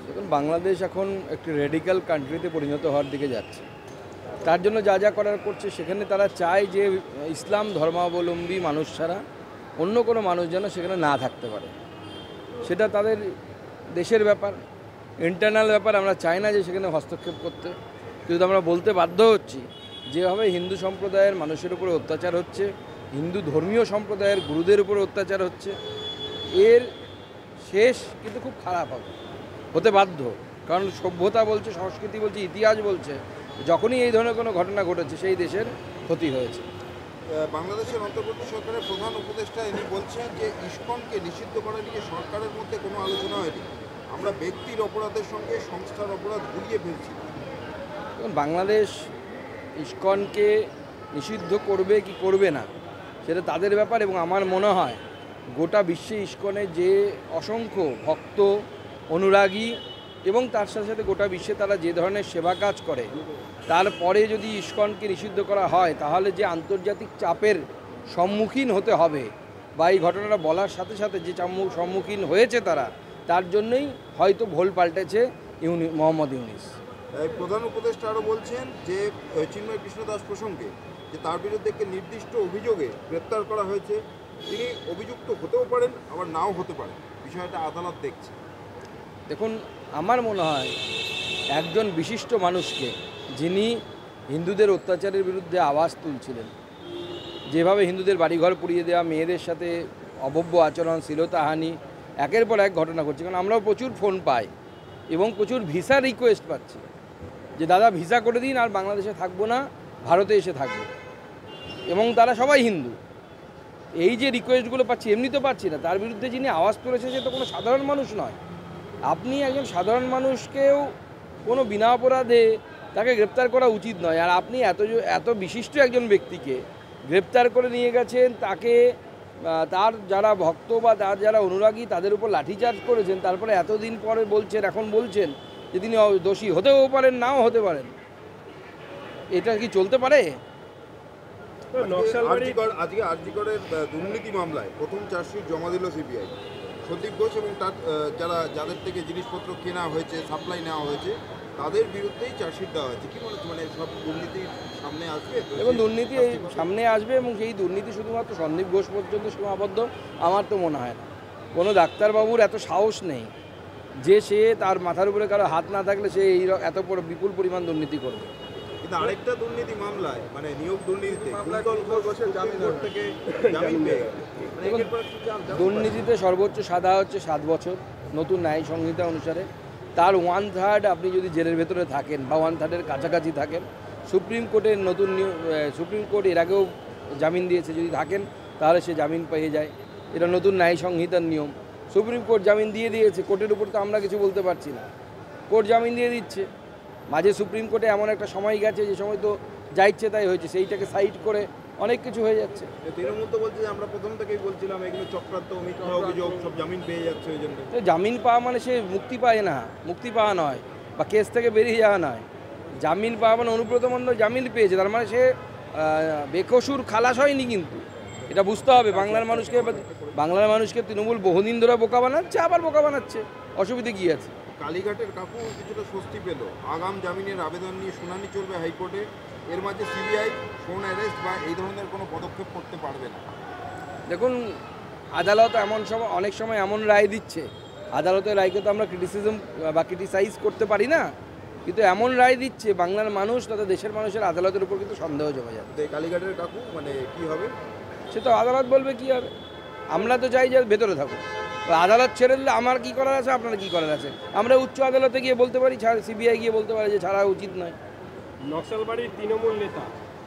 দেখুন, বাংলাদেশ এখন একটি রেডিক্যাল কান্ট্রিতে পরিণত হওয়ার দিকে যাচ্ছে। তার জন্য যা যা করার করছে, সেখানে তারা চায় যে ইসলাম ধর্মাবলম্বী মানুষ ছাড়া অন্য কোনো মানুষ যেন সেখানে না থাকতে পারে। সেটা তাদের দেশের ব্যাপার, ইন্টারনাল ব্যাপার। আমরা চাই না যে সেখানে হস্তক্ষেপ করতে, কিন্তু আমরা বলতে বাধ্য হচ্ছি যেভাবে হিন্দু সম্প্রদায়ের মানুষের উপরে অত্যাচার হচ্ছে, হিন্দু ধর্মীয় সম্প্রদায়ের গুরুদের উপরে অত্যাচার হচ্ছে, এর শেষ কিন্তু খুব খারাপ হতে বাধ্য। কারণ সভ্যতা বলছে, সংস্কৃতি বলছে, ইতিহাস বলছে, যখনই এই ধরনের কোনো ঘটনা ঘটেছে সেই দেশের ক্ষতি হয়েছে। বাংলাদেশের অন্তর্বর্তী সরকারের প্রধান উপদেষ্টা ইনি বলছেন যে ইসকনকে নিষিদ্ধ করা নিয়ে সরকারের মধ্যে কোনো আলোচনা হয়নি। আমরা ব্যক্তির অপরাধের সঙ্গে সংস্থার অপরাধ ঘুরিয়ে ফেলছি। এখন বাংলাদেশ ইসকনকে নিষিদ্ধ করবে কি করবে না সেটা তাদের ব্যাপার, এবং আমার মনে হয় গোটা বিশ্বে ইসকনের যে অসংখ্য ভক্ত, অনুরাগী, এবং তার সাথে সাথে গোটা বিশ্বে তারা যে ধরনের সেবা কাজ করে, তারপরে যদি ইসকনকে নিষিদ্ধ করা হয় তাহলে যে আন্তর্জাতিক চাপের সম্মুখীন হতে হবে, বা এই ঘটনাটা বলার সাথে সাথে যে সম্মুখীন হয়েছে তারা, তার জন্যই হয়তো ভোল পাল্টেছে মোহাম্মদ ইউনিস। প্রধান উপদেষ্টা আরও বলছেন যে চিন্ময় কৃষ্ণ দাস প্রসঙ্গে যে তার বিরুদ্ধে একটি নির্দিষ্ট অভিযোগে গ্রেপ্তার করা হয়েছে। তিনি অভিযুক্ত হতেও পারেন, আবার নাও হতে পারেন, বিষয়টা আদালত দেখছে। দেখুন, আমার মনে হয় একজন বিশিষ্ট মানুষকে, যিনি হিন্দুদের অত্যাচারের বিরুদ্ধে আওয়াজ তুলছিলেন, যেভাবে হিন্দুদের বাড়িঘর পুড়িয়ে দেওয়া, মেয়েদের সাথে অভব্য আচরণ, শ্লীলতাহানি, একের পর এক ঘটনা ঘটছে। কারণ আমরাও প্রচুর ফোন পাই এবং প্রচুর ভিসা রিকোয়েস্ট পাচ্ছি যে দাদা ভিসা করে দিন, আর বাংলাদেশে থাকবো না, ভারতে এসে থাকবো, এবং তারা সবাই হিন্দু। এই যে রিকোয়েস্টগুলো পাচ্ছি, এমনি তো পাচ্ছি না, তার বিরুদ্ধে যিনি আওয়াজ তুলেছে সে তো কোনো সাধারণ মানুষ নয়। আপনি একজন সাধারণ মানুষকেও কোনো বিনা অপরাধে তাকে গ্রেপ্তার করা উচিত নয়, আর আপনি এত বিশিষ্ট একজন ব্যক্তিকে গ্রেপ্তার করে নিয়ে গেছেন, তাকে তার যারা ভক্ত বা তার যারা অনুরাগী তাদের উপর লাঠিচার্জ করেছেন, তারপরে এতদিন পরে এখন বলছেন যে তিনি দোষী হতেও পারেন, নাও হতে পারেন। এটা কি চলতে পারে? আজকে আরজিকরের দুর্নীতি মামলায় প্রথম চার্জশিট জমা দিল সিবিআই। সন্দীপ ঘোষ এবং তার যাদের থেকে জিনিসপত্র কেনা হয়েছে, সাপ্লাই নেওয়া হয়েছে, তাদের বিরুদ্ধেই চার্জশিট দেওয়া হয়েছে। কী মনে হচ্ছে, মানে সব দুর্নীতি সামনে আসবে? এবং দুর্নীতি সামনে আসবে, এবং সেই দুর্নীতি শুধুমাত্র সন্দীপ ঘোষ পর্যন্ত সীমাবদ্ধ আমার তো মনে হয় না। কোনো ডাক্তারবাবুর এত সাহস নেই যে সে তার মাথার উপরে কারো হাত না থাকলে সে এত বিপুল পরিমাণ দুর্নীতি করবে। কিন্তু আরেকটা দুর্নীতি মামলায়, মানে নিয়োগ দুর্নীতিতে দুর্নীতিতে সর্বোচ্চ সাজা হচ্ছে 7 বছর নতুন ন্যায় সংহিতা অনুসারে। তার 1/3 আপনি যদি জেলের ভেতরে থাকেন বা 1/3-এর কাছাকাছি থাকেন, সুপ্রিম কোর্টের সুপ্রিম কোর্ট এর আগেও জামিন দিয়েছে, যদি থাকেন তাহলে সে জামিন পেয়ে যায়। এটা নতুন ন্যায় সংহিতার নিয়ম। সুপ্রিম কোর্ট জামিন দিয়ে দিয়েছে, কোর্টের উপর তো আমরা কিছু বলতে পারছি না, কোর্ট জামিন দিয়ে দিচ্ছে। মাঝে সুপ্রিম কোর্টে এমন একটা সময় গেছে যে সময় তো যা ইচ্ছে তাই হয়েছে, সেইটাকে সাইড করে অনেক কিছু হয়ে যাচ্ছে। তৃণমূল তো বলছে যে আমরা প্রথম থেকেই বলছিলাম এগুলো চক্রান্ত, মিথ্যা অভিযোগ, সব জামিন পেয়ে যাচ্ছে। ওই জন্য জামিন পাওয়া মানে সে মুক্তি পায় না, মুক্তি পাওয়া নয়, বা কেস থেকে বেরিয়ে যাওয়া নয়। জামিন পাওয়া মানে অনুব্রত মণ্ডল জামিন পেয়েছে, তার মানে সে বেকসুর খালাস হয়নি। কিন্তু এটা বুঝতে হবে, বাংলার মানুষকে তৃণমূল বহুদিন ধরে বোকা বানাচ্ছে, আবার বোকা বানাচ্ছে, অসুবিধে কী আছে? কালীঘাটের কাকু কিছুটা স্বস্তি পেল। আগাম জামিনের আবেদন নিয়ে শুনানি চলবে হাইকোর্টে। এর মাঝে সিবিআই ফোন অ্যারেস্ট বা এই ধরনের কোনো পদক্ষেপ করতে পারবে না। দেখুন, আদালত অনেক সময় এমন রায় দিচ্ছে, আদালতের রায়কে তো আমরা ক্রিটিসাইজ করতে পারি না, কিন্তু এমন রায় দিচ্ছে বাংলার মানুষ তথা দেশের মানুষের আদালতের উপর কিন্তু সন্দেহ জমে যাচ্ছে। কালীঘাটের কাকু মানে কি হবে সে তো আদালত বলবে কি হবে। আমরা তো চাই যে ভেতরে থাকুক, আদালত ছেড়ে দিলে আমার কী করার আছে, আপনার কী করার আছে। আমরা উচ্চ আদালতে গিয়ে বলতে পারি, সিবিআই গিয়ে বলতে পারে যে ছাড়া উচিত নয়। নকশালবাড়ির তৃণমূল নেতা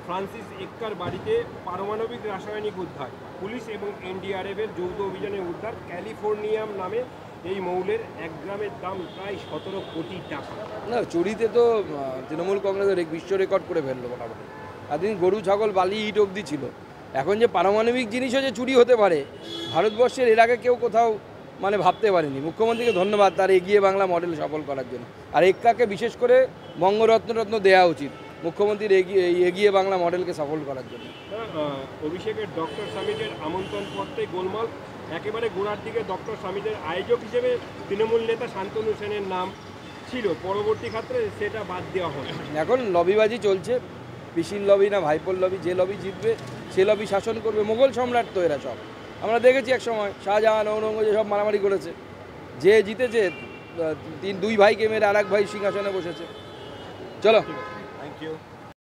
ফ্রান্সিস এক্কার বাড়িতে পারমাণবিক রাসায়নিক উদ্ধার। পুলিশ এবং এনডিআরএফের যৌথ অভিযানে উদ্ধার ক্যালিফোর্নিয়াম নামে এই মৌলের 1 গ্রামের দাম প্রায় 17 কোটি টাকা। না, চুরিতে তো তৃণমূল কংগ্রেসের বিশ্ব রেকর্ড করে ফেললো মোটামুটি। এতদিন গরু ছাগল বালি ইট অবধি ছিল, এখন যে পারমাণবিক জিনিসও যে চুরি হতে পারে ভারতবর্ষের এর আগে কেউ কোথাও মানে ভাবতে পারেনি। মুখ্যমন্ত্রীকে ধন্যবাদ তার এগিয়ে বাংলা মডেল সফল করার জন্য, আর এক্কাকে বিশেষ করে বঙ্গরত্ন দেওয়া উচিত মুখ্যমন্ত্রীর এগিয়ে বাংলা মডেলকে সফল করার জন্য। অভিষেকের ডক্টর সামিটের আমন্ত্রণ পত্রে গোলমাল। একেবারে গোড়ার দিকে ডক্টর সামিটের আয়োজক হিসেবে তৃণমূল নেতা শান্তনু সেনের নাম, ছিল, পরবর্তী ক্ষেত্রে সেটা বাদ দেওয়া হলো। এখন লবিবাজি চলছে, পিসির লবি না ভাইপোর লবি, যে লবি জিতবে সে লবি শাসন করবে। মোগল সম্রাট তো এরা সব, আমরা দেখেছি এক সময় শাহজাহান ঔরঙ্গজেব সব মারামারি করেছে, যে জিতেছে দুই ভাইকে মেরে আর এক ভাই সিংহাসনে বসেছে। চলো। Thank you.